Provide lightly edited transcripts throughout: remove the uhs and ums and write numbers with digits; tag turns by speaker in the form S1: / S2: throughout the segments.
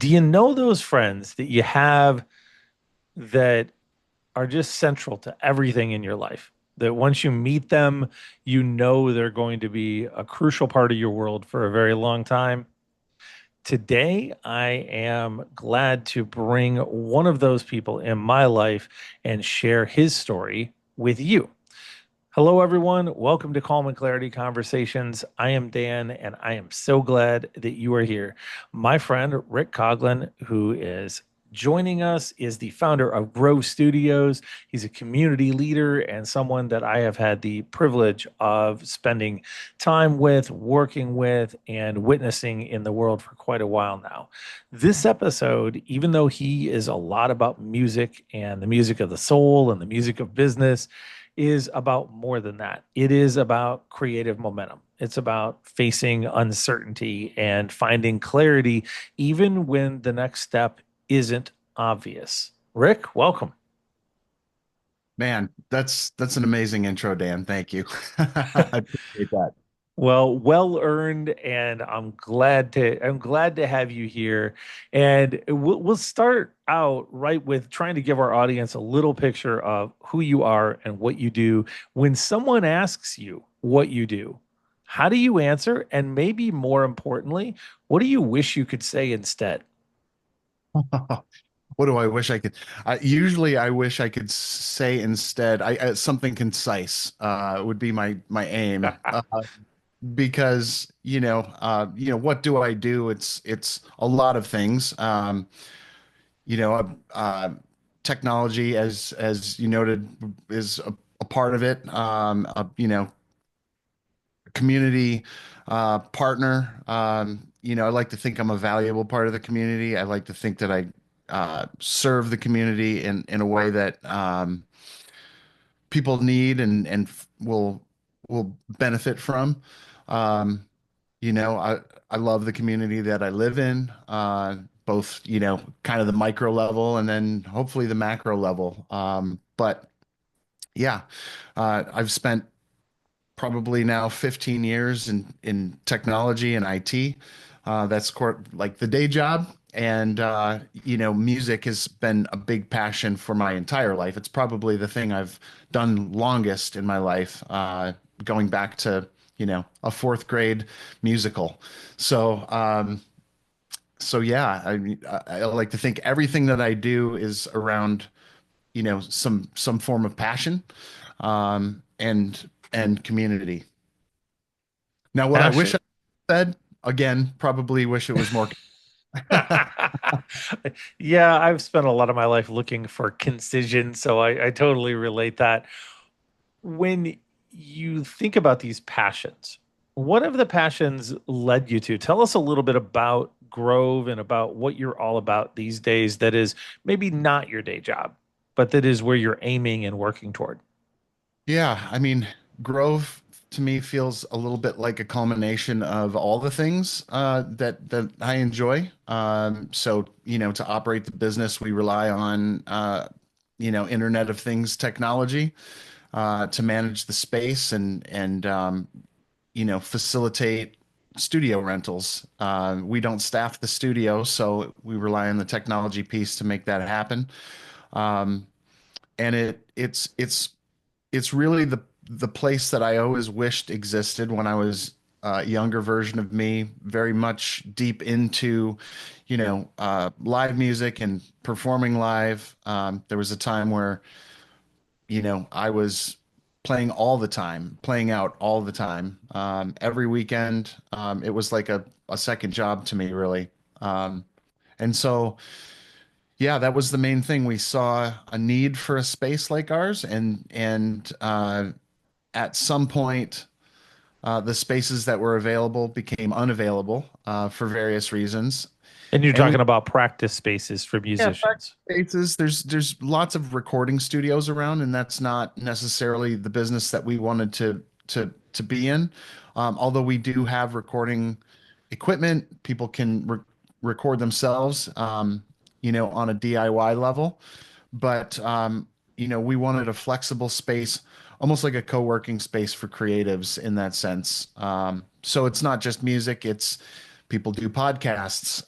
S1: Do you know those friends that you have that are just central to everything in your life? That once you meet them, you know they're going to be a crucial part of your world for a very long time. Today, I am glad to bring one of those people in my life and share his story with you. Hello, everyone. Welcome to Calm and Clarity Conversations. I am Dan, and I am so glad that you are here. My friend, Rick Coughlin, who is joining us, is the founder of Grow Studios. He's a community leader and someone that I have had the privilege of spending time with, working with, and witnessing in the world for quite a while now. This episode, even though he is a lot about music and the music of the soul and the music of business, is about more than that. It is about creative momentum. It's about facing uncertainty and finding clarity, even when the next step isn't obvious. Rick, welcome.
S2: Man, that's an amazing intro, Dan. Thank you. I appreciate that.
S1: Well earned, and I'm glad to have you here. And we'll start out right with trying to give our audience a little picture of who you are and what you do. When someone asks you what you do, how do you answer? And maybe more importantly, what do you wish you could say instead?
S2: What do I wish I could? Usually, I wish I could say instead, something concise would be my aim. Because what do I do? It's a lot of things. You know, uh, uh, Technology, as you noted, is a part of it. Community partner. I like to think I'm a valuable part of the community. I like to think that I serve the community in a way that people need and will benefit from. Um, I love the community that I live in, both, kind of the micro level and then hopefully the macro level. But yeah, I've spent probably now 15 years in technology and IT. Like the day job. And music has been a big passion for my entire life. It's probably the thing I've done longest in my life, going back to, a fourth grade musical. So, yeah, I like to think everything that I do is around, some form of passion, and community. Now, what I wish
S1: Passion.
S2: I said, again, probably wish it was more.
S1: Yeah, I've spent a lot of my life looking for concision, so I totally relate that. When you think about these passions, what have the passions led you to? Tell us a little bit about Grove and about what you're all about these days that is maybe not your day job, but that is where you're aiming and working toward.
S2: Yeah, I mean, Grove to me feels a little bit like a culmination of all the things that I enjoy. So, to operate the business, we rely on Internet of Things technology to manage the space and facilitate studio rentals. We don't staff the studio, so we rely on the technology piece to make that happen. Um, and it's really the place that I always wished existed when I was a younger version of me, very much deep into, live music and performing live. There was a time where, I was playing all the time, playing out all the time, every weekend. It was like a second job to me, really. And so, yeah, that was the main thing. We saw a need for a space like ours, and at some point, the spaces that were available became unavailable for various reasons.
S1: And you're
S2: And we
S1: talking about practice spaces for
S2: Yeah, practice
S1: musicians.
S2: spaces. There's lots of recording studios around, and that's not necessarily the business that we wanted to be in. Although we do have recording equipment, people can record themselves, on a DIY level. But we wanted a flexible space, almost like a co-working space for creatives in that sense. So it's not just music; it's People do podcasts.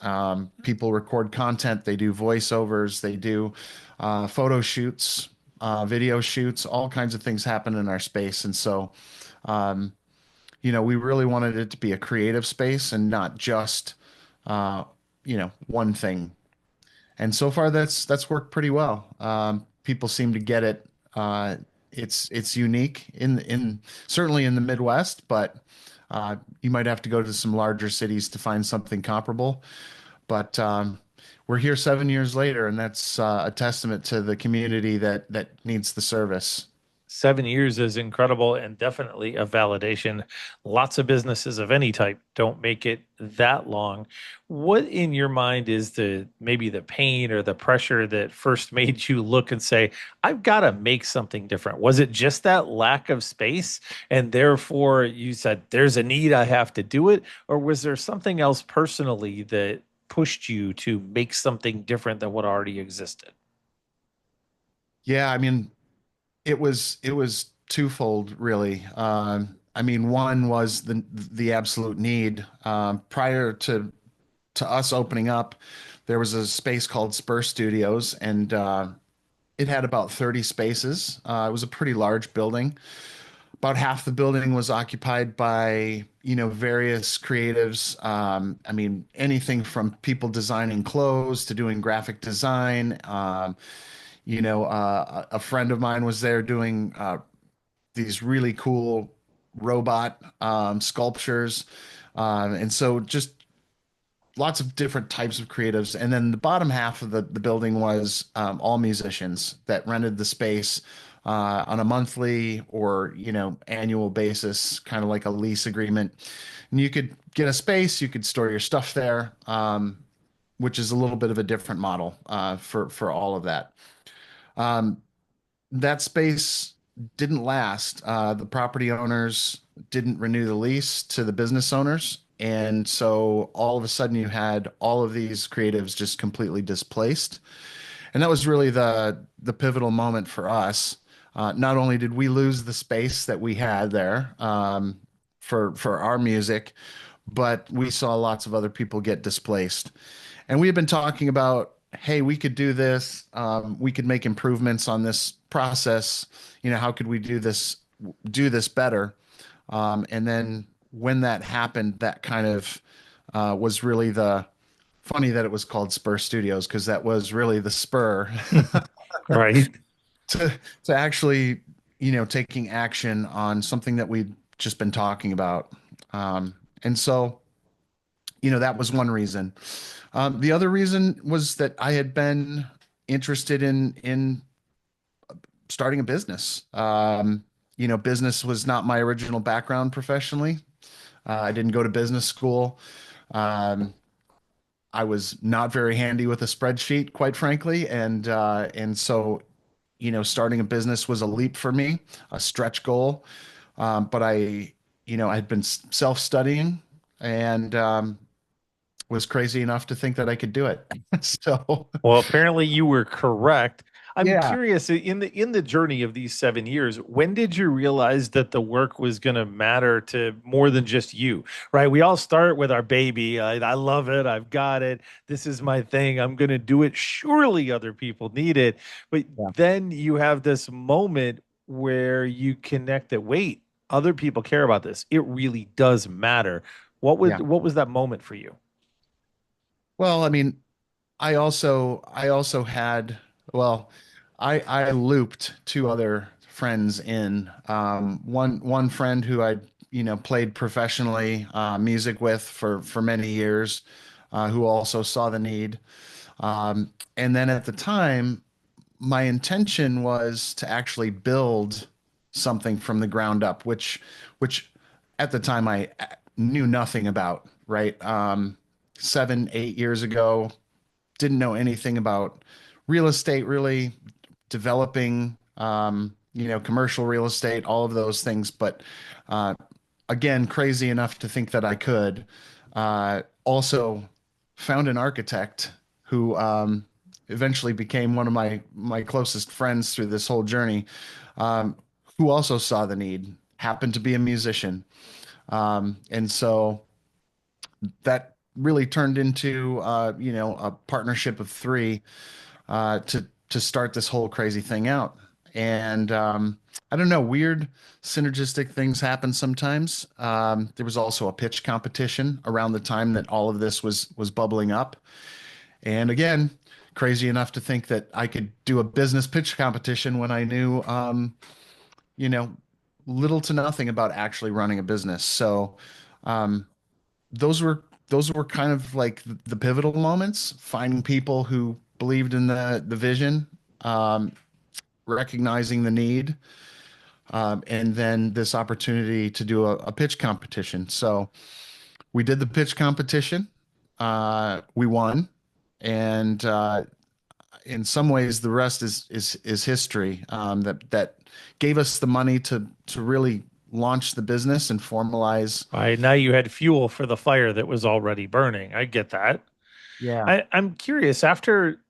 S2: People record content. They do voiceovers. They do photo shoots, video shoots. All kinds of things happen in our space. And so, um, we really wanted it to be a creative space and not just, uh, one thing. And so far, that's worked pretty well. People seem to get it. Uh, it's unique in certainly in the Midwest, but you might have to go to some larger cities to find something comparable. But we're here 7 years later, and that's a testament to the community that needs the service.
S1: 7 years is incredible and definitely a validation. Lots of businesses of any type don't make it that long. What in your mind is the maybe the pain or the pressure that first made you look and say, I've got to make something different? Was it just that lack of space and therefore you said, there's a need, I have to do it? Or was there something else personally that pushed you to make something different than what already existed?
S2: Yeah, I mean, it was twofold, really. I mean, one was the absolute need. Prior to us opening up, there was a space called Spur Studios, and it had about 30 spaces. It was a pretty large building. About half the building was occupied by, various creatives. I mean, anything from people designing clothes to doing graphic design. A friend of mine was there doing these really cool robot sculptures. And so just lots of different types of creatives. And then the bottom half of the building was all musicians that rented the space on a monthly or, annual basis, kind of like a lease agreement. And you could get a space, you could store your stuff there, which is a little bit of a different model for all of that. Um, that space didn't last. The property owners didn't renew the lease to the business owners. And so all of a sudden you had all of these creatives just completely displaced. And that was really the pivotal moment for us. Not only did we lose the space that we had there for our music, but we saw lots of other people get displaced. And we had been talking about, hey, we could do this. We could make improvements on this process. How could we do this better? And then when that happened, that kind of was really the funny that it was called Spur Studios because that was really the spur
S1: Right.
S2: to to actually, taking action on something that we'd just been talking about. And so, that was one reason. The other reason was that I had been interested in starting a business. Business was not my original background professionally. I didn't go to business school. Um, I was not very handy with a spreadsheet, quite frankly, and so starting a business was a leap for me, a stretch goal. But I had been self-studying and was crazy enough to think that I could do it. So
S1: Well, apparently you were correct. I'm
S2: yeah,
S1: curious in the journey of these 7 years, when did you realize that the work was going to matter to more than just you, right? We all start with our baby. I love it. I've got it. This is my thing. I'm going to do it. Surely other people need it. But
S2: yeah,
S1: then you have this moment where you connect that, wait, other people care about this. It really does matter.
S2: yeah.
S1: What was that moment for you?
S2: Well, I mean, I also had well, I looped two other friends in. One friend who I played professionally music with for many years, who also saw the need. And then at the time, my intention was to actually build something from the ground up, which at the time I knew nothing about, right? 7, 8 years ago, didn't know anything about real estate, really developing, commercial real estate, all of those things. But uh, again, crazy enough to think that I could. Also found an architect who eventually became one of my closest friends through this whole journey, um, who also saw the need, happened to be a musician. And so that really turned into a partnership of three to start this whole crazy thing out. And I don't know, weird synergistic things happen sometimes. There was also a pitch competition around the time that all of this was bubbling up. And again, crazy enough to think that I could do a business pitch competition when I knew, you know, little to nothing about actually running a business. So um, those were kind of like the pivotal moments, finding people who believed in the vision, um, recognizing the need, and then this opportunity to do a pitch competition. So we did the pitch competition. We won, and in some ways, the rest is history. That gave us the money to really launch the business and formalize.
S1: Right. Now you had fuel for the fire that was already burning. I get that.
S2: Yeah.
S1: I'm curious, after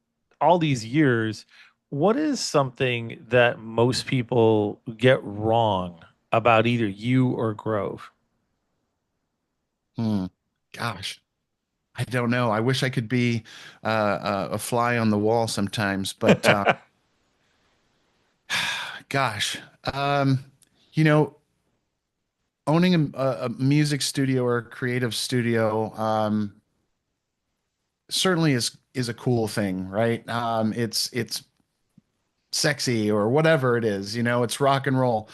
S1: all these years, what is something that most people get wrong about either you or Grove?
S2: Hmm. Gosh. I don't know. I wish I could be a fly on the wall sometimes, but gosh, um, you know, owning a music studio or a creative studio certainly is a cool thing, right? It's sexy or whatever it is, it's rock and roll.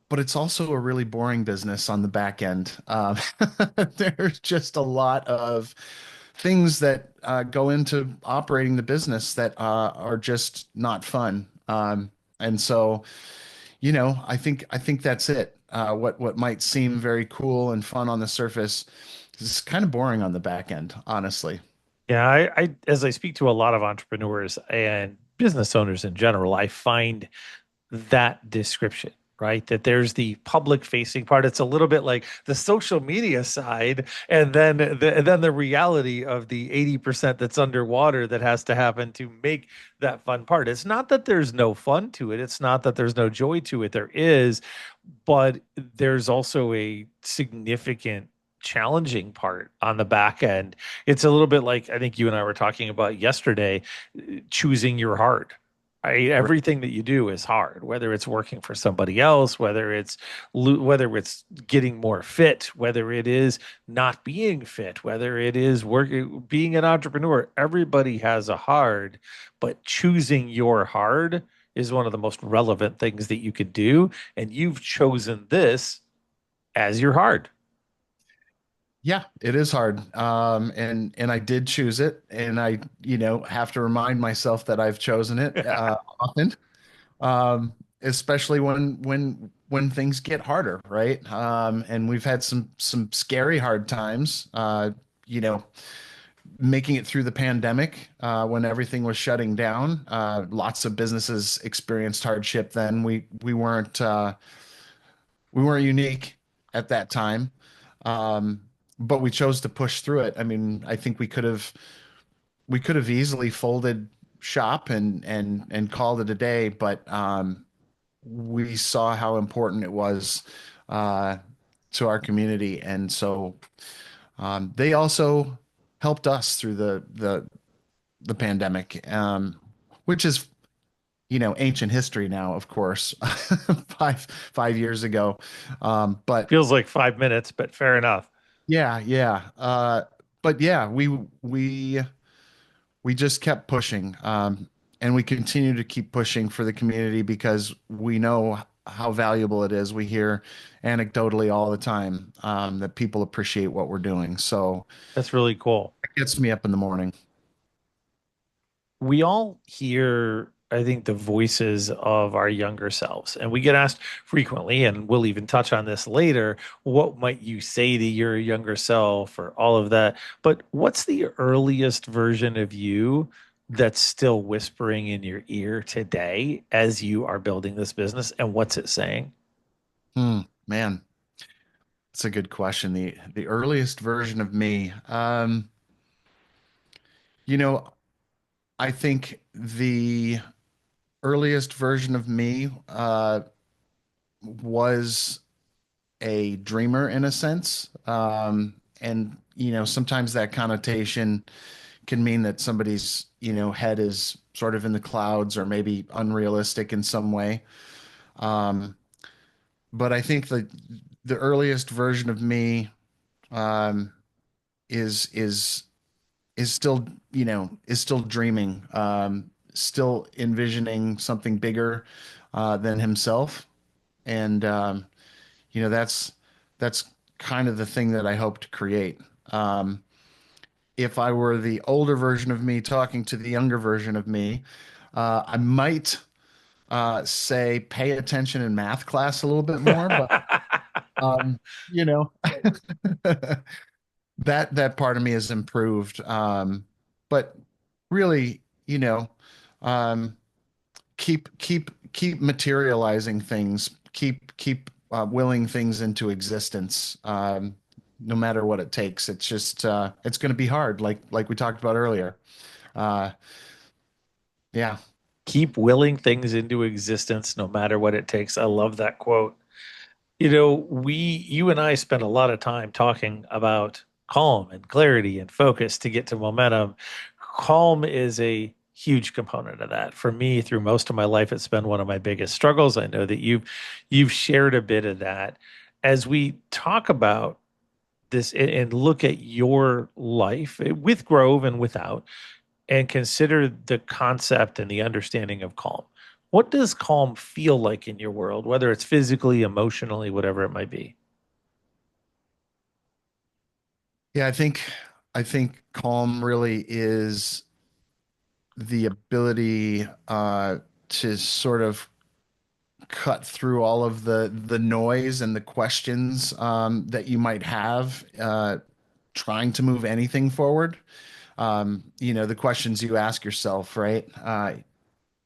S2: But it's also a really boring business on the back end. There's just a lot of things that go into operating the business that are just not fun. And so, I think that's it. What might seem very cool and fun on the surface is kind of boring on the back end, honestly.
S1: Yeah, as I speak to a lot of entrepreneurs and business owners in general, I find that description, right? That there's the public facing part. It's a little bit like the social media side, and then the reality of the 80% that's underwater that has to happen to make that fun part. It's not that there's no fun to it. It's not that there's no joy to it. There is, but there's also a significant challenging part on the back end. It's a little bit like I think you and I were talking about yesterday, choosing your heart. Right?
S2: Right.
S1: Everything that you do is hard, whether it's working for somebody else, whether it's getting more fit, whether it is not being fit, whether it is working being an entrepreneur. Everybody has a hard, but choosing your hard is one of the most relevant things that you could do. And you've chosen this as your hard.
S2: Yeah, it is hard. And I did choose it, and I, have to remind myself that I've chosen it often. Especially when things get harder, right? And we've had some scary hard times. You know, making it through the pandemic when everything was shutting down. Lots of businesses experienced hardship then. We weren't unique at that time. Um, but we chose to push through it. I mean, I think we could have easily folded shop and called it a day, but we saw how important it was uh, to our community, and so they also helped us through the pandemic, which is ancient history now, of course, five years ago. But
S1: Feels like 5 minutes, but fair enough.
S2: yeah, yeah. But yeah, we just kept pushing, and we continue to keep pushing for the community because we know how valuable it is. We hear anecdotally all the time that people appreciate what we're doing. So
S1: That's really cool.
S2: it gets me up in the morning.
S1: We all hear, I think, the voices of our younger selves, and we get asked frequently, and we'll even touch on this later. What might you say to your younger self or all of that? But what's the earliest version of you that's still whispering in your ear today as you are building this business? And what's it saying?
S2: Man, that's a good question. The earliest version of me, you know, I think the earliest version of me was a dreamer in a sense, and sometimes that connotation can mean that somebody's head is sort of in the clouds or maybe unrealistic in some way. Um, but I think the earliest version of me um, is still is still dreaming, still envisioning something bigger than himself, and that's kind of the thing that I hope to create. Um, if I were the older version of me talking to the younger version of me, I might say pay attention in math class a little bit more, but um, you know, that part of me has improved. But really, um, keep materializing things, keep willing things into existence. No matter what it takes. It's just it's going to be hard, like we talked about earlier. Uh, yeah.
S1: Keep willing things into existence no matter what it takes. I love that quote. You and I spent a lot of time talking about calm and clarity and focus to get to momentum. Calm is a huge component of that. For me, through most of my life, it's been one of my biggest struggles. I know that you've shared a bit of that. As we talk about this and look at your life with Grove and without, and consider the concept and the understanding of calm. What does calm feel like in your world, whether it's physically, emotionally, whatever it might be?
S2: Yeah, I think calm really is the ability to sort of cut through all of the noise and the questions that you might have trying to move anything forward. The questions you ask yourself, right?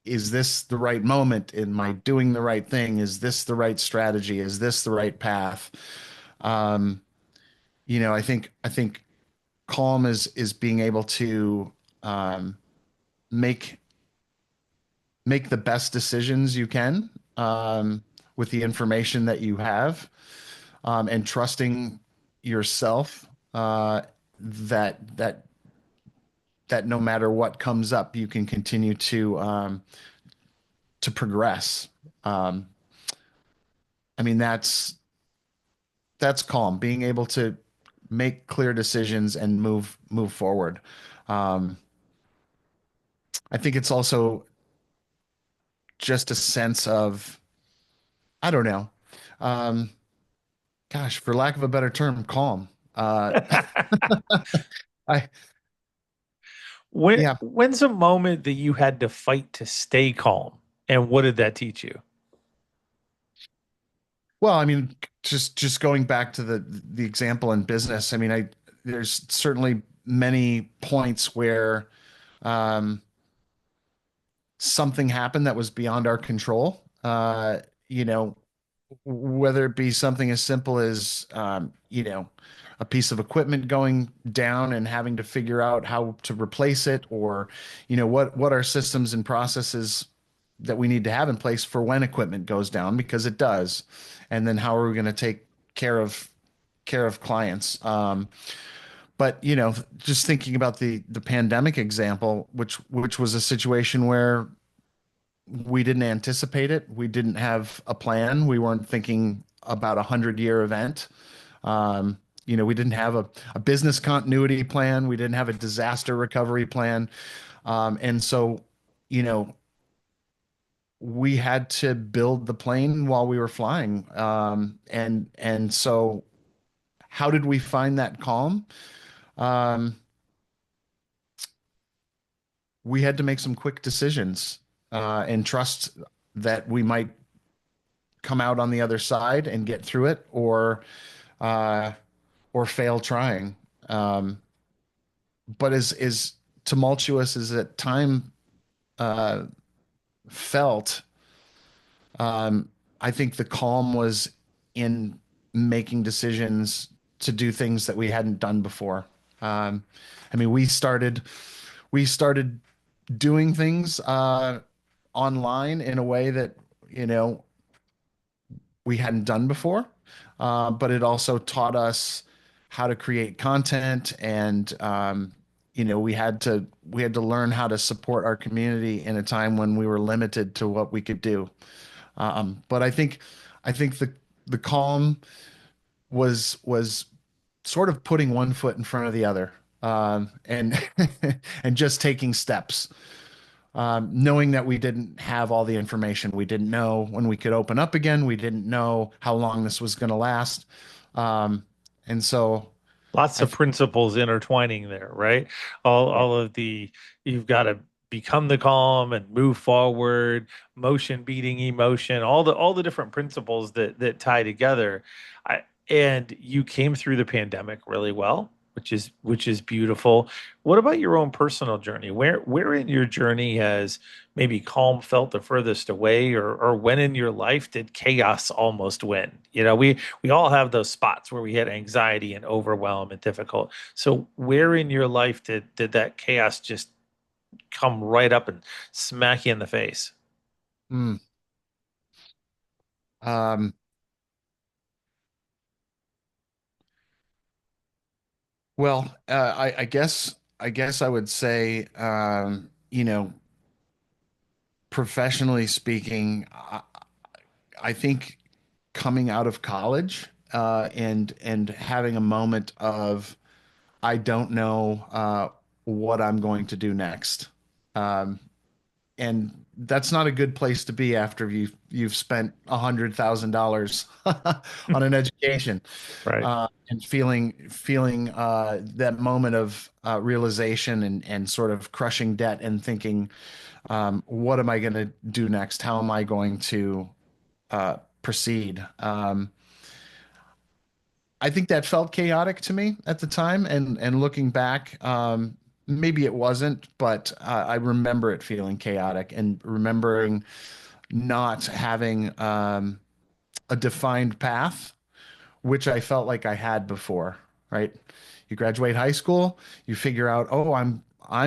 S2: Is this the right moment? Am I doing the right thing? Is this the right strategy? Is this the right path? Um, I think calm is being able to um, make make the best decisions you can with the information that you have, and trusting yourself that that no matter what comes up, you can continue to progress. Um, I mean, that's calm, being able to make clear decisions and move forward. Um, I think it's also just a sense of, I don't know, um, gosh, for lack of a better term, calm. I Yeah.
S1: When's a moment that you had to fight to stay calm, and what did that teach you?
S2: Well, I mean, just going back to the example in business, I mean, I there's certainly many points where um, something happened that was beyond our control. You know, whether it be something as simple as a piece of equipment going down and having to figure out how to replace it, or what are systems and processes that we need to have in place for when equipment goes down, because it does, and then how are we going to take care of clients. But just thinking about the pandemic example, which was a situation where we didn't anticipate it. We didn't have a plan. We weren't thinking about 100-year event. Um, we didn't have a business continuity plan. We didn't have a disaster recovery plan. And so, you know, we had to build the plane while we were flying. And so how did we find that calm? Um, we had to make some quick decisions and trust that we might come out on the other side and get through it, uh, or fail trying. Um, but as tumultuous as that time uh, felt, um, I think the calm was in making decisions to do things that we hadn't done before. Um, I mean, we started doing things online in a way that you know we hadn't done before, but it also taught us. how to create content, and we had to learn how to support our community in a time when we were limited to what we could do. But I think the calm was sort of putting one foot in front of the other, and and just taking steps, knowing that we didn't have all the information. We didn't know when we could open up again. We didn't know how long this was going to last. And so
S1: Lots
S2: I
S1: of
S2: think,
S1: principles intertwining there, right?
S2: yeah.
S1: All of the you've got to become the calm and move forward, motion beating emotion, all the different principles that tie together. And you came through the pandemic really well, which is beautiful. What about your own personal journey? Where in your journey has maybe calm felt the furthest away, or when in your life did chaos almost win? We all have those spots where we had anxiety and overwhelm and difficult. So where in your life did that chaos just come right up and smack you in the face?
S2: Hmm. Um, well, I guess I would say, professionally speaking, I think coming out of college, and having a moment of I don't know what I'm going to do next. Um, and that's not a good place to be after you've spent $100,000 on an education,
S1: Right.
S2: and feeling that moment of realization, and sort of crushing debt, and thinking, what am I going to do next? How am I going to proceed? I think that felt chaotic to me at the time, and looking back, maybe it wasn't, but I remember it feeling chaotic, and remembering not having a defined path, which I felt like I had before, right? You graduate high school, you figure out, oh, I'm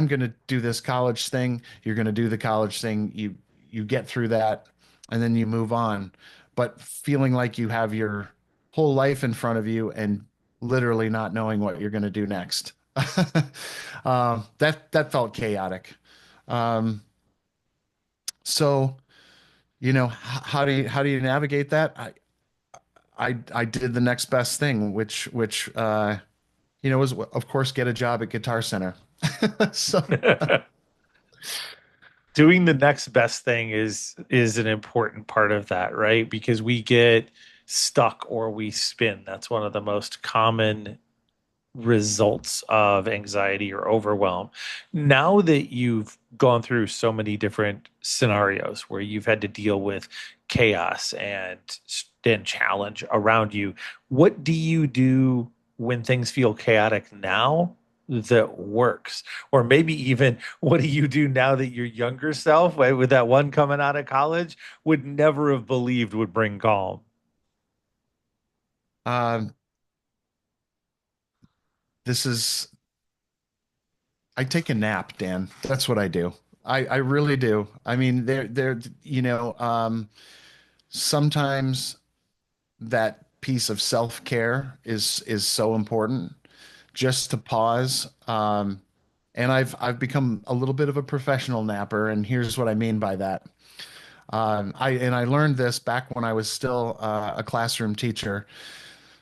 S2: going to do this college thing. You're going to do the college thing. You get through that, and then you move on. But feeling like you have your whole life in front of you, and literally not knowing what you're going to do next. That felt chaotic. Um, so, how do you navigate that? I did the next best thing, which was, of course, get a job at Guitar Center. So,
S1: Doing the next best thing is an important part of that, right? Because we get stuck or we spin. That's one of the most common results of anxiety or overwhelm. Now that you've gone through so many different scenarios where you've had to deal with chaos and challenge around you, what do you do when things feel chaotic now that works? Or maybe even what do you do now that your younger self, right, with that one coming out of college, would never have believed would bring calm?
S2: um, this is, I take a nap, Dan. That's what I do. I really do. I mean, sometimes that piece of self-care is so important, just to pause. And I've become a little bit of a professional napper, and here's what I mean by that. I learned this back when I was still a classroom teacher,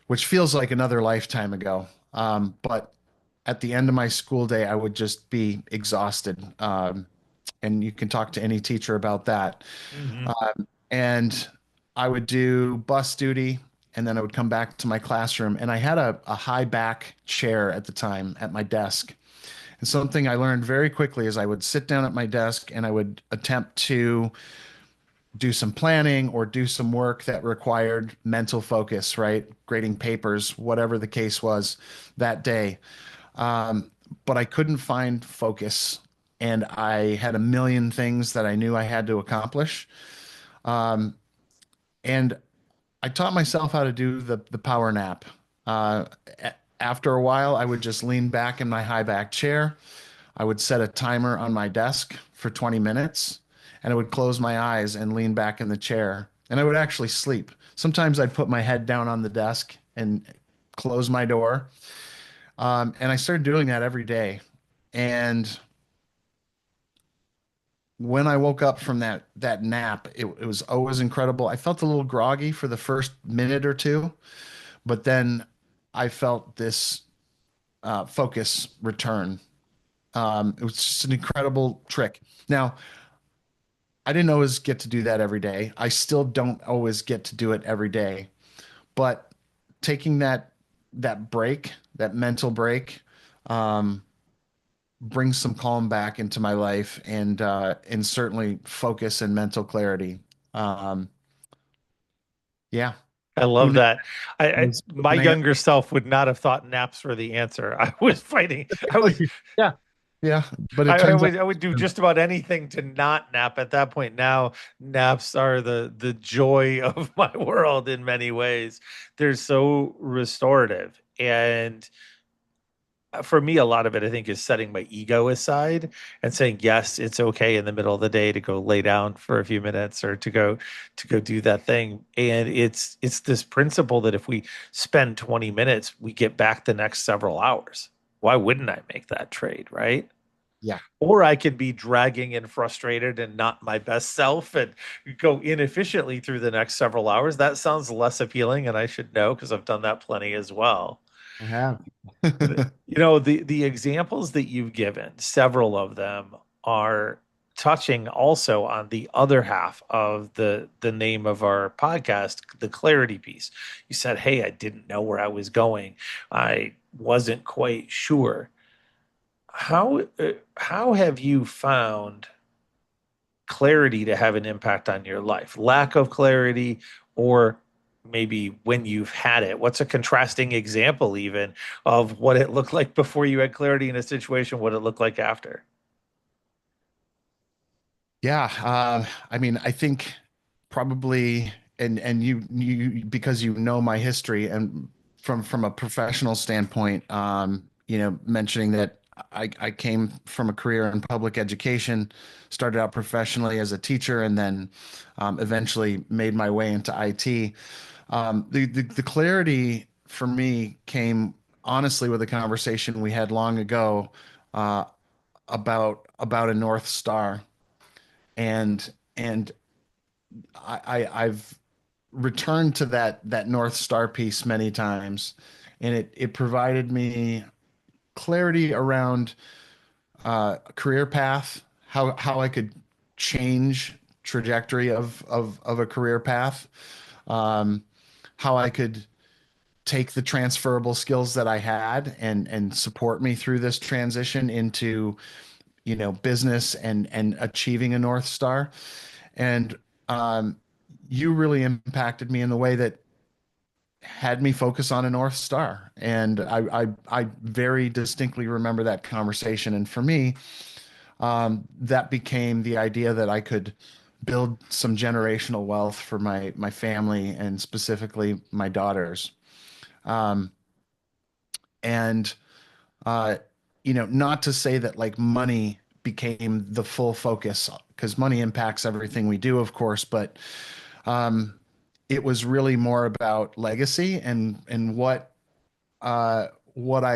S2: which feels like another lifetime ago. But at the end of my school day, I would just be exhausted. And you can talk to any teacher about that.
S1: Hmm.
S2: And I would do bus duty, and then I would come back to my classroom. And I had a high back chair at the time at my desk. And something I learned very quickly is I would sit down at my desk, and I would attempt to do some planning or do some work that required mental focus, right? Grading papers, whatever the case was that day. Um, but I couldn't find focus, and I had a million things that I knew I had to accomplish. And I taught myself how to do the power nap. Uh, After a while, I would just lean back in my high back chair. I would set a timer on my desk for 20 minutes, and I would close my eyes and lean back in the chair, and I would actually sleep. Sometimes I'd put my head down on the desk and close my door. And I started doing that every day. And when I woke up from that nap, it was always incredible. I felt a little groggy for the first minute or two, but then I felt this focus return. It was just an incredible trick. Now, I didn't always get to do that every day. I still don't always get to do it every day, but taking that break, that mental break, um, brings some calm back into my life and certainly focus and mental clarity. Um, yeah,
S1: I
S2: who
S1: love
S2: knew
S1: that.
S2: was
S1: My
S2: an answer?
S1: younger self would not have thought naps were the answer. I was fighting. I was
S2: Yeah, yeah, but it turns out
S1: I would do just about anything to not nap at that point. Now naps are the joy of my world in many ways. They're so restorative. And for me, a lot of it, I think, is setting my ego aside and saying, yes, it's okay in the middle of the day to go lay down for a few minutes or to go do that thing. And it's this principle that if we spend 20 minutes, we get back the next several hours. Why wouldn't I make that trade, right?
S2: yeah,
S1: Or I could be dragging and frustrated and not my best self and go inefficiently through the next several hours. That sounds less appealing, and I should know because I've done that plenty as well.
S2: I have.
S1: You know, the examples that you've given, several of them are touching also on the other half of the name of our podcast, the clarity piece. You said, "Hey, I didn't know where I was going. I wasn't quite sure." How have you found clarity to have an impact on your life? Lack of clarity, or maybe when you've had it? What's a contrasting example, even of what it looked like before you had clarity in a situation, what it looked like after?
S2: Yeah, I mean, I think probably, and you because you know my history and from a professional standpoint, mentioning that I came from a career in public education, started out professionally as a teacher, and then eventually made my way into IT. The clarity for me came honestly with a conversation we had long ago uh, about a North Star and I've returned to that North Star piece many times, and it provided me clarity around career path, how I could change trajectory of a career path, um, how I could take the transferable skills that I had and support me through this transition into business and achieving a North Star. And um, you really impacted me in the way that had me focus on a North Star. And I very distinctly remember that conversation. And for me, that became the idea that I could build some generational wealth for my family and specifically my daughters. Um, and uh, not to say that like money became the full focus because money impacts everything we do, of course, but um, it was really more about legacy and what I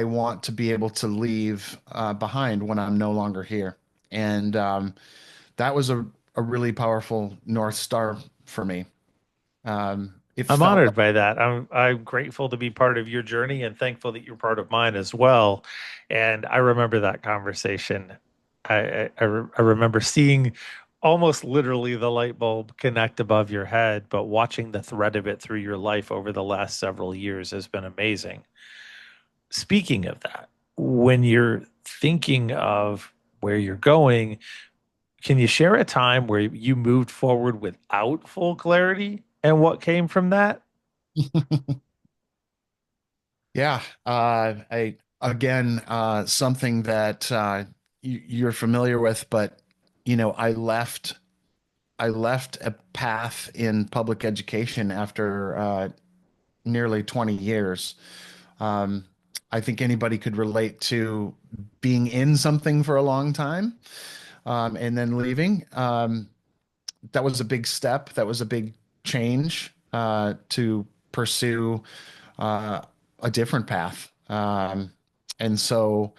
S2: want to be able to leave behind when I'm no longer here. And that was a really powerful North Star for me. It
S1: I'm
S2: felt
S1: honored
S2: like
S1: by that. I'm grateful to be part of your journey and thankful that you're part of mine as well. And I remember that conversation. I remember seeing almost literally the light bulb connect above your head, but watching the thread of it through your life over the last several years has been amazing. Speaking of that, when you're thinking of where you're going, can you share a time where you moved forward without full clarity and what came from that?
S2: yeah, I again something that you're familiar with, but I left a path in public education after nearly 20 years. Um, I think anybody could relate to being in something for a long time and then leaving. That was a big step. That was a big change to pursue uh, a different path. And so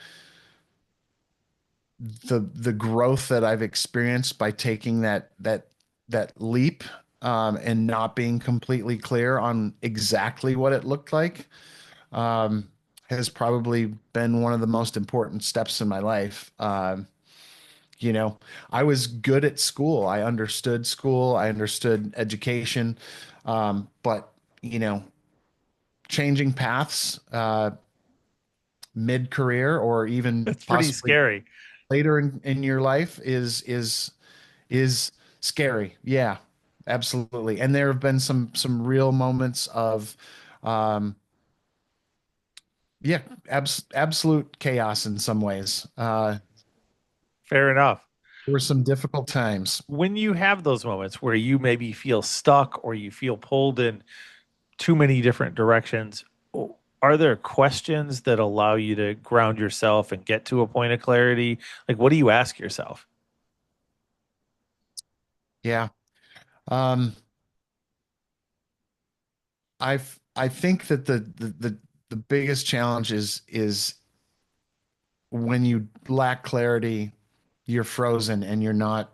S2: the growth that I've experienced by taking that leap, and not being completely clear on exactly what it looked like, um, has probably been one of the most important steps in my life. You know, I was good at school, I understood education, but you know, changing paths mid-career or even
S1: It's pretty
S2: possibly
S1: scary.
S2: later in your life is scary. Yeah, absolutely. And there have been some real moments of um yeah, absolute chaos in some ways.
S1: Fair enough.
S2: There were some difficult times.
S1: When you have those moments where you maybe feel stuck or you feel pulled in too many different directions, are there questions that allow you to ground yourself and get to a point of clarity? Like, what do you ask yourself?
S2: Yeah. Um I think that the biggest challenge is when you lack clarity, you're frozen and you're not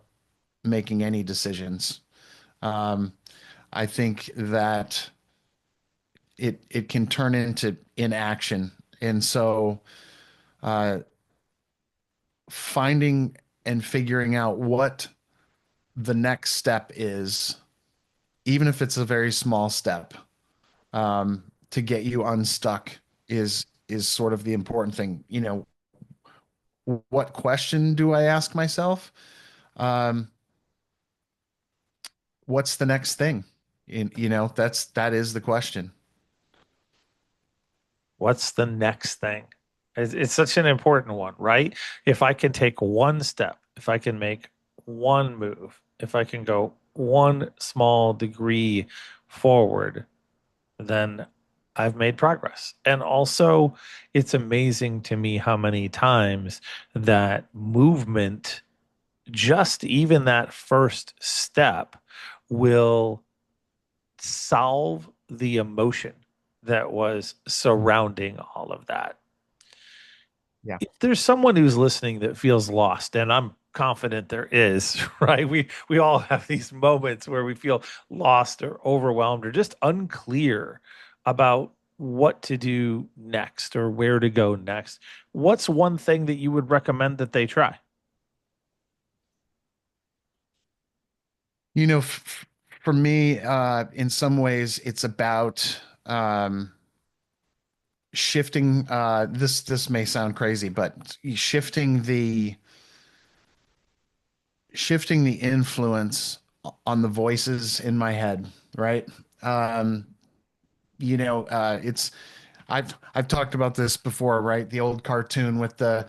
S2: making any decisions. Um, I think that it can turn into inaction, and so uh, finding and figuring out what the next step is, even if it's a very small step, to get you unstuck is sort of the important thing. You know, what question do I ask myself? Um, what's the next thing? You know, that is the question.
S1: What's the next thing? It's such an important one, right? If I can take one step, if I can make one move, if I can go one small degree forward, then I've made progress. And also, it's amazing to me how many times that movement, just even that first step, will solve the emotion that was surrounding all of that.
S2: Yeah.
S1: If there's someone who's listening that feels lost, and I'm confident there is, right? We all have these moments where we feel lost or overwhelmed or just unclear about what to do next or where to go next. What's one thing that you would recommend that they try?
S2: You know, for me, in some ways, it's about shifting. This may sound crazy, but shifting the influence on the voices in my head, right? Um, you know, it's I've talked about this before, right? The old cartoon with the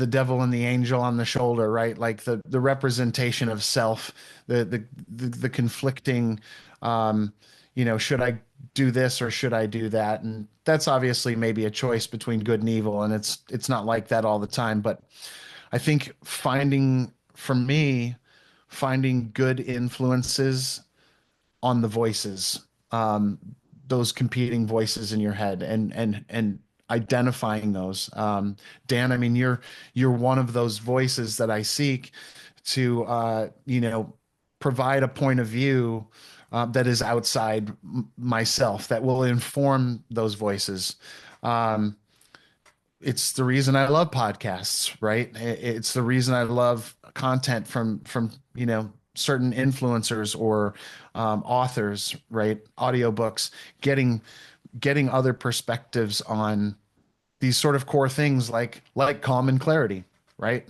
S2: devil and the angel on the shoulder, right? Like the representation of self, the conflicting, um, you know, should I do this or should I do that? And that's obviously maybe a choice between good and evil, and it's not like that all the time. But I think for me, finding good influences on the voices, um, those competing voices in your head, and identifying those. Dan, I mean, you're one of those voices that I seek to, you know, provide a point of view that is outside myself, that will inform those voices. Um, it's the reason I love podcasts, right? It's the reason I love content from you know, certain influencers or authors, right? Audiobooks, getting getting other perspectives on these sort of core things like calm and clarity, right?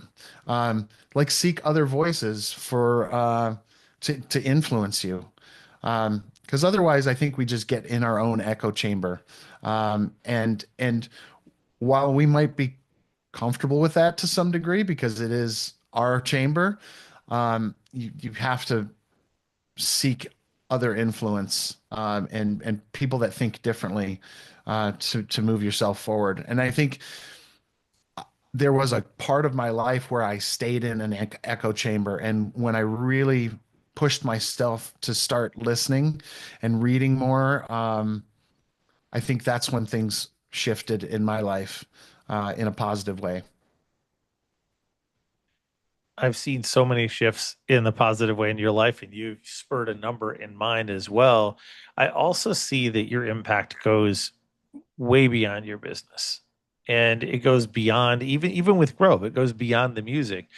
S2: Like seek other voices for to influence you. Because otherwise, I think we just get in our own echo chamber. And while we might be comfortable with that to some degree because it is our chamber, you have to seek other influence, and people that think differently, to move yourself forward. And I think there was a part of my life where I stayed in an echo chamber, and when I really pushed myself to start listening and reading more, I think that's when things shifted in my life in a positive way.
S1: I've seen so many shifts in the positive way in your life, and you've spurred a number in mine as well. I also see that your impact goes way beyond your business, and it goes beyond even with Grove. It goes beyond the music.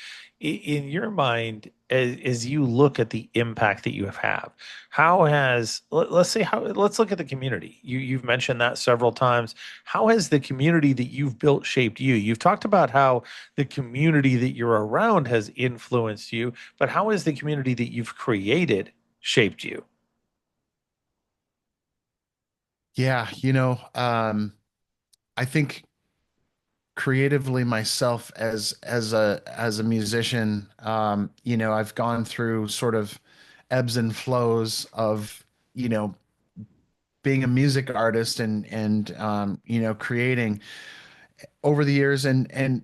S1: In your mind, as you look at the impact that you have, how has let's say how let's look at the community. You've mentioned that several times. How has the community that you've built shaped you? You've talked about how the community that you're around has influenced you, but how has the community that you've created shaped you?
S2: Yeah, I think creatively myself as a musician, I've gone through sort of ebbs and flows of, you know, being a music artist and creating over the years and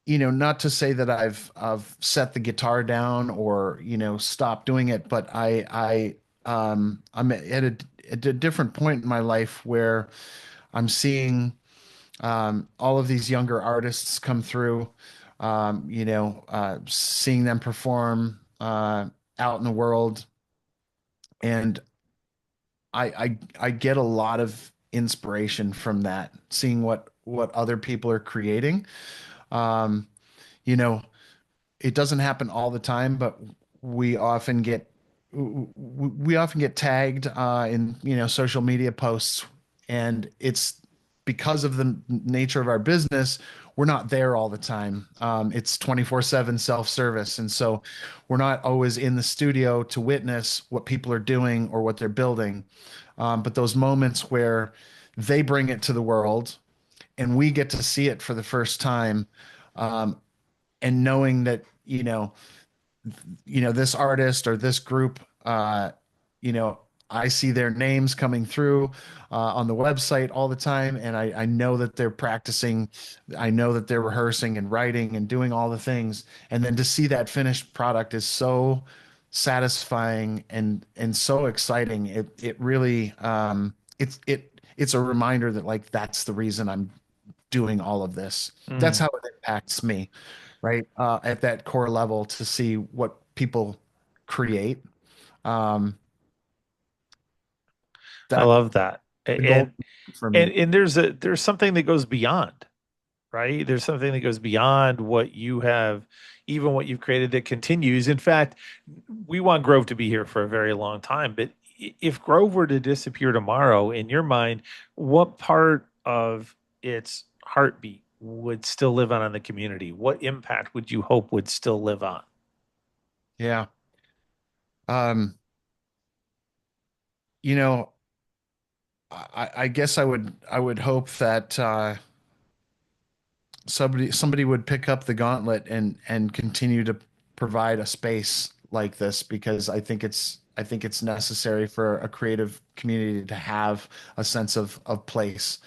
S2: not to say that I've set the guitar down or, stopped doing it, but I'm at a different point in my life where I'm seeing all of these younger artists come through, seeing them perform out in the world, and I get a lot of inspiration from that, seeing what other people are creating. Um, you know, it doesn't happen all the time, but we often get we often get tagged in social media posts, and it's because of the nature of our business. We're not there all the time. It's 24/7 self-service, and so we're not always in the studio to witness what people are doing or what they're building. But those moments where they bring it to the world and we get to see it for the first time, um, and knowing that this artist or this group, you know I see their names coming through on the website all the time, and I know that they're practicing. I know that they're rehearsing and writing and doing all the things, and then to see that finished product is so satisfying and so exciting. It really it's a reminder that, like, that's the reason I'm doing all of this. That's
S1: Mm,
S2: how it impacts me, right? At that core level, to see what people create. Um,
S1: I
S2: that's
S1: love that.
S2: the goal for me.
S1: And there's something that goes beyond, right? There's something that goes beyond what you have, even what you've created that continues. In fact, we want Grove to be here for a very long time, but if Grove were to disappear tomorrow, in your mind, what part of its heartbeat would still live on in the community? What impact would you hope would still live on?
S2: Yeah. Um, you know, I guess I would hope that somebody would pick up the gauntlet and continue to provide a space like this, because I think it's necessary for a creative community to have a sense of place.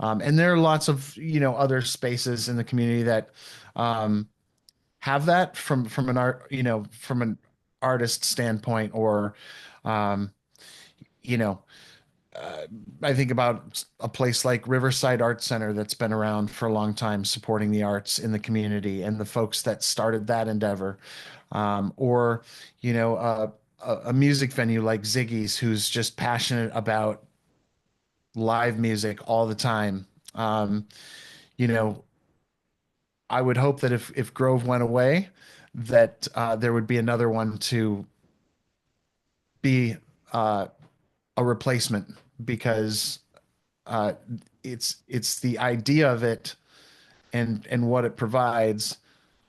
S2: And there are lots of other spaces in the community that have that from an art from an artist standpoint, or um, you know uh, I think about a place like Riverside Art Center that's been around for a long time, supporting the arts in the community and the folks that started that endeavor. Or, you know, uh, a music venue like Ziggy's, who's just passionate about live music all the time. Um, you know, I would hope that if Grove went away, that there would be another one to be uh, a replacement, because uh, it's the idea of it and what it provides,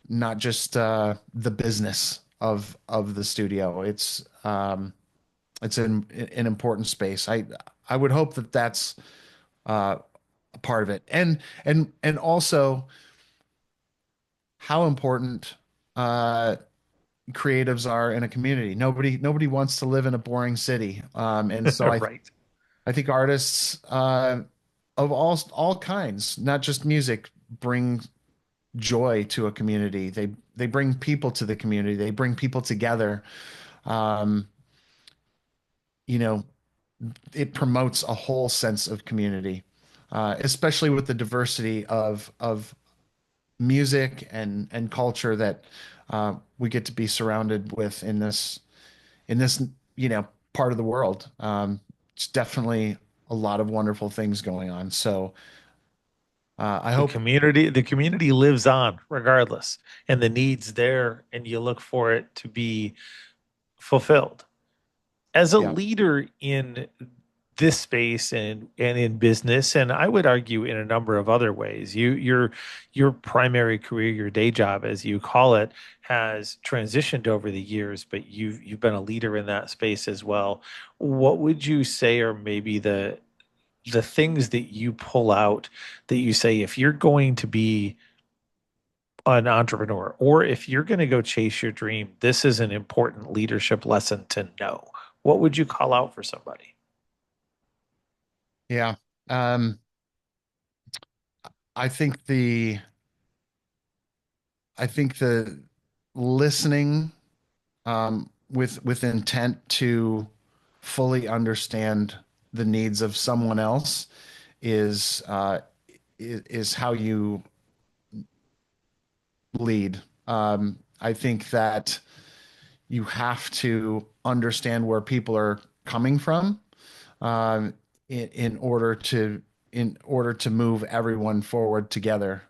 S2: not just the business of the studio. It's an important space. I would hope that that's a part of it, and also how important creatives are in a community. Nobody wants to live in a boring city, and so
S1: Right.
S2: I think artists of all kinds, not just music, bring joy to a community. They bring people to the community. They bring people together. Um, you know, it promotes a whole sense of community. especially with the diversity of music and culture that we get to be surrounded with in this part of the world. It's definitely a lot of wonderful things going on. So I hope,
S1: The community lives on regardless, and the needs there, and you look for it to be fulfilled. As a
S2: yeah,
S1: leader in this space and in business, and I would argue in a number of other ways, your primary career, your day job, as you call it, has transitioned over the years, but you've been a leader in that space as well. What would you say are maybe the things that you pull out that you say if you're going to be an entrepreneur or if you're going to go chase your dream, this is an important leadership lesson to know? What would you call out for somebody?
S2: yeah. Um, I think the I think the listening with intent to fully understand the needs of someone else is is how you lead. I think that you have to understand where people are coming from um, in order to move everyone forward together.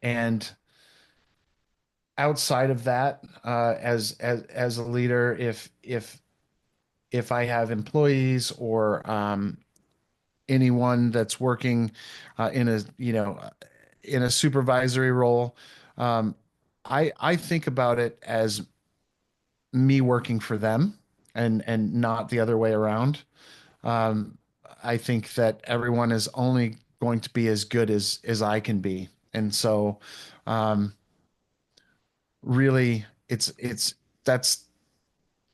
S2: And outside of that, as a leader, if I have employees or anyone that's working in a in a supervisory role, um, I think about it as me working for them and not the other way around. Um, I think that everyone is only going to be as good as I can be, and so um, really, it's that's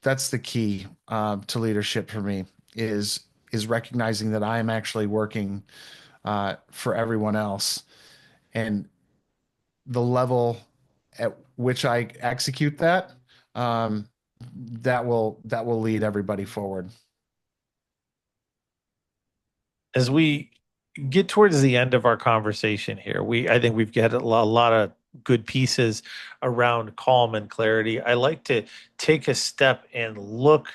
S2: that's the key to leadership for me is recognizing that I am actually working for everyone else, and the level at which I execute that um, that will lead everybody forward.
S1: As we get towards the end of our conversation here, I think we've got a lot of good pieces around calm and clarity. I like to take a step and look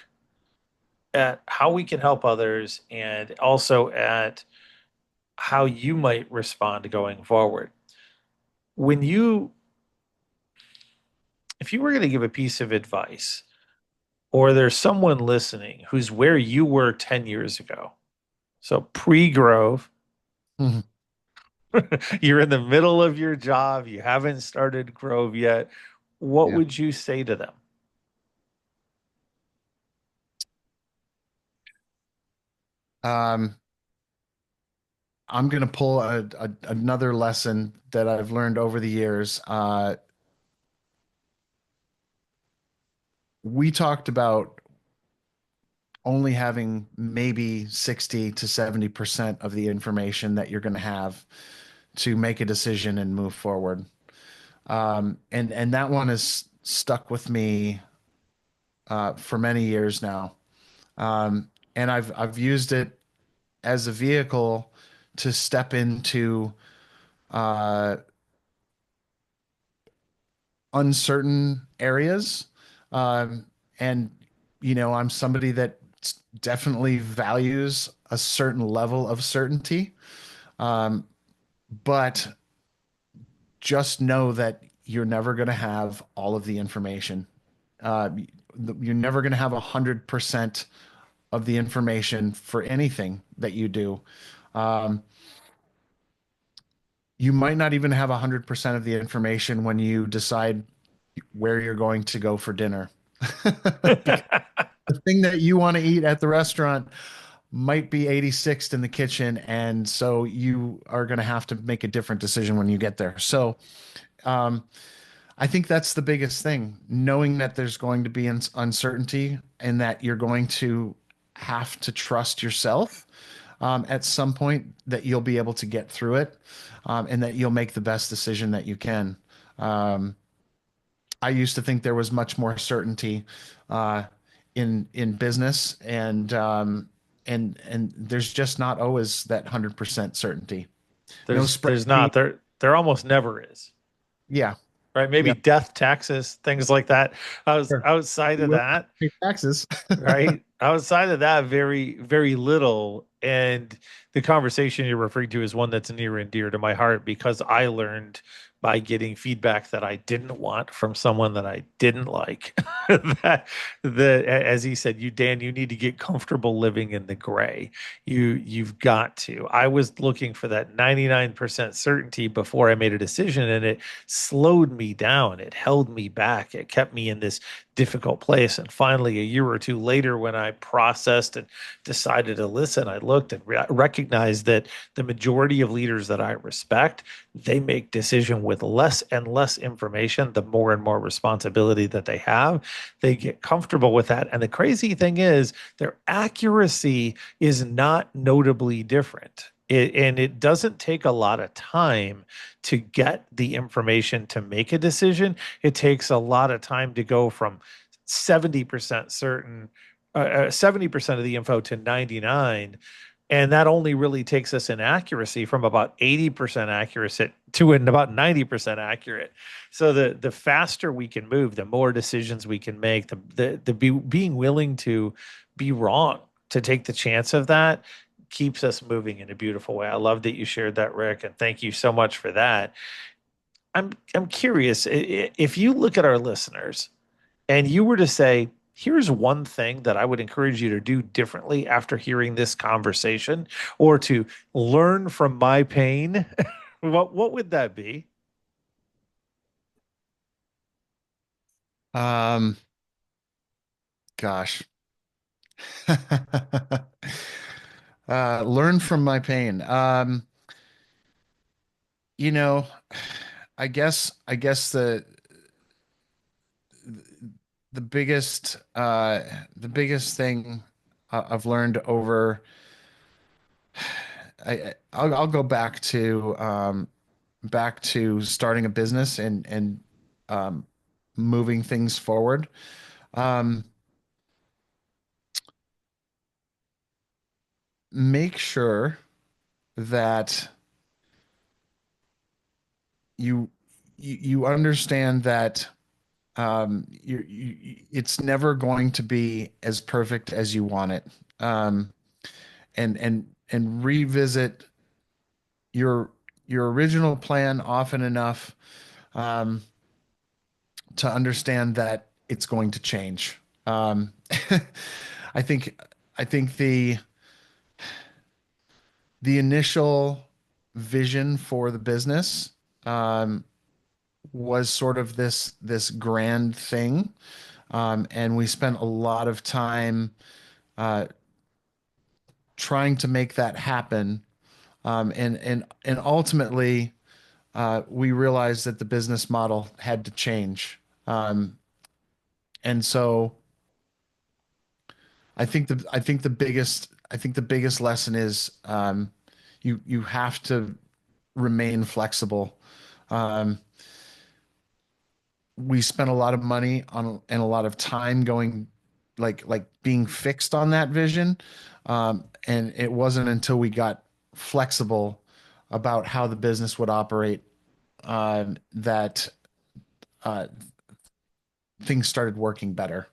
S1: at how we can help others and also at how you might respond going forward. When you, if you were going to give a piece of advice, or there's someone listening who's where you were 10 years ago, so pre-Grove,
S2: Mhm.
S1: you're in the middle of your job, you haven't started Grove yet, what
S2: Yeah.
S1: would you say to them?
S2: Um, I'm going to pull another lesson that I've learned over the years. We talked about only having maybe 60 to 70% of the information that you're going to have to make a decision and move forward. And that one has stuck with me for many years now. And I've used it as a vehicle to step into uh, uncertain areas. Um, and, I'm somebody that definitely values a certain level of certainty. Um, but just know that you're never going to have all of the information. Uh, you're never going to have 100% of the information for anything that you do. Um, you might not even have 100% of the information when you decide where you're going to go for dinner. Because the thing that you want to eat at the restaurant might be 86th in the kitchen. And so you are going to have to make a different decision when you get there. So um, I think that's the biggest thing, knowing that there's going to be uncertainty and that you're going to have to trust yourself at some point, that you'll be able to get through it and that you'll make the best decision that you can. Um, I used to think there was much more certainty uh, in business, and and there's just not always that 100% certainty. No
S1: There's
S2: spreadsheet.
S1: not. There almost never is.
S2: Yeah.
S1: Right? Maybe
S2: Yeah.
S1: death, taxes, things like that. I was
S2: Sure.
S1: outside
S2: You
S1: of
S2: will
S1: that,
S2: pay taxes.
S1: right? Outside of that, very, very little. And the conversation you're referring to is one that's near and dear to my heart because I learned by getting feedback that I didn't want from someone that I didn't like. That as he said, Dan, you need to get comfortable living in the gray. You've got to. I was looking for that 99% certainty before I made a decision, and it slowed me down. It held me back. It kept me in this difficult place. And finally, a year or two later, when I processed and decided to listen, I looked and recognized that the majority of leaders that I respect, they make decision with less and less information, the more and more responsibility that they have. They get comfortable with that. And the crazy thing is, their accuracy is not notably different. And it doesn't take a lot of time to get the information to make a decision. It takes a lot of time to go from 70% certain, 70% of the info to 99. And that only really takes us in accuracy from about 80% accurate to about 90% accurate. So the faster we can move, the more decisions we can make, being willing to be wrong, to take the chance of that keeps us moving in a beautiful way. I love that you shared that, Rick, and thank you so much for that. I'm curious if you look at our listeners and you were to say, here's one thing that I would encourage you to do differently after hearing this conversation or to learn from my pain, what would that be?
S2: Um, Gosh. Learn from my pain. You know, I guess the biggest the biggest thing I've learned over I'll go back to starting a business and um moving things forward. Um Make sure that you you understand that it's never going to be as perfect as you want it. Um, and revisit your your original plan often enough um, to understand that it's going to change. I think I think the initial vision for the business um, was sort of this grand thing, and we spent a lot of time uh, trying to make that happen. And ultimately, we realized that the business model had to change. And so I think the biggest lesson is you have to remain flexible. Um, we spent a lot of money on and a lot of time going like being fixed on that vision. And it wasn't until we got flexible about how the business would operate that uh, things started working better.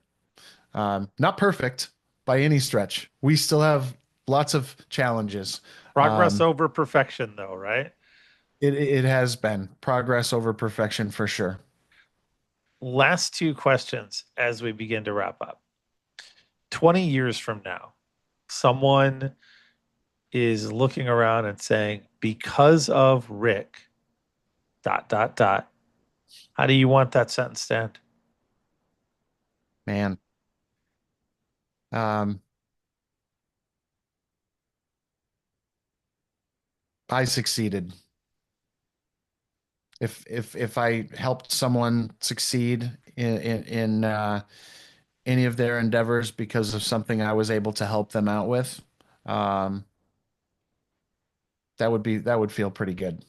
S2: Not perfect by any stretch. We still have lots of challenges.
S1: Progress
S2: Um,
S1: over perfection, though, right?
S2: it has been progress over perfection for sure.
S1: Last two questions as we begin to wrap up. 20 years from now, someone is looking around and saying, because of Rick, dot, dot, dot. How do you want that sentence to end?
S2: Man, um, I succeeded. If I helped someone succeed in any of their endeavors because of something I was able to help them out with, um, that would feel pretty good.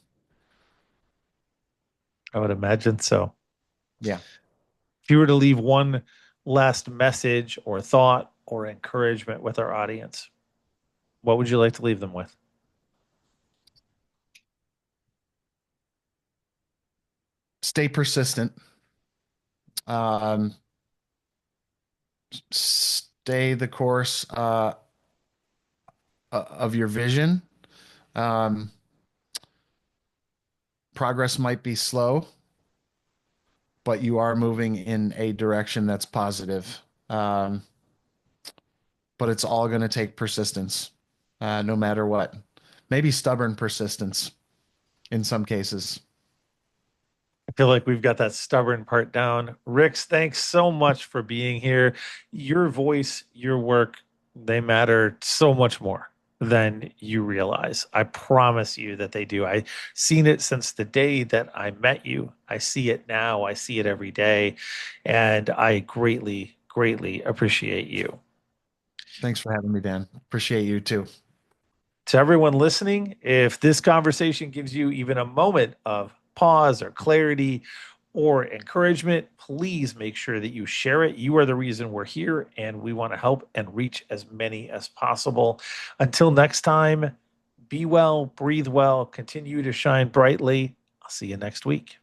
S1: I would imagine so.
S2: Yeah.
S1: If you were to leave one last message or thought or encouragement with our audience, What would you like to leave them with?
S2: Stay persistent. Um, Stay the course of your vision. Um, Progress might be slow, but you are moving in a direction that's positive. Um, but it's all going to take persistence, no matter what. Maybe stubborn persistence in some cases.
S1: I feel like we've got that stubborn part down. Rix, thanks so much for being here. Your voice, your work, they matter so much more than you realize. I promise you that they do. I've seen it since the day that I met you. I see it now. I see it every day. And I greatly, greatly appreciate you.
S2: Thanks for having me, Dan. Appreciate you too.
S1: To everyone listening, if this conversation gives you even a moment of pause or clarity or encouragement, please make sure that you share it. You are the reason we're here, and we want to help and reach as many as possible. Until next time, be well, breathe well, continue to shine brightly. I'll see you next week.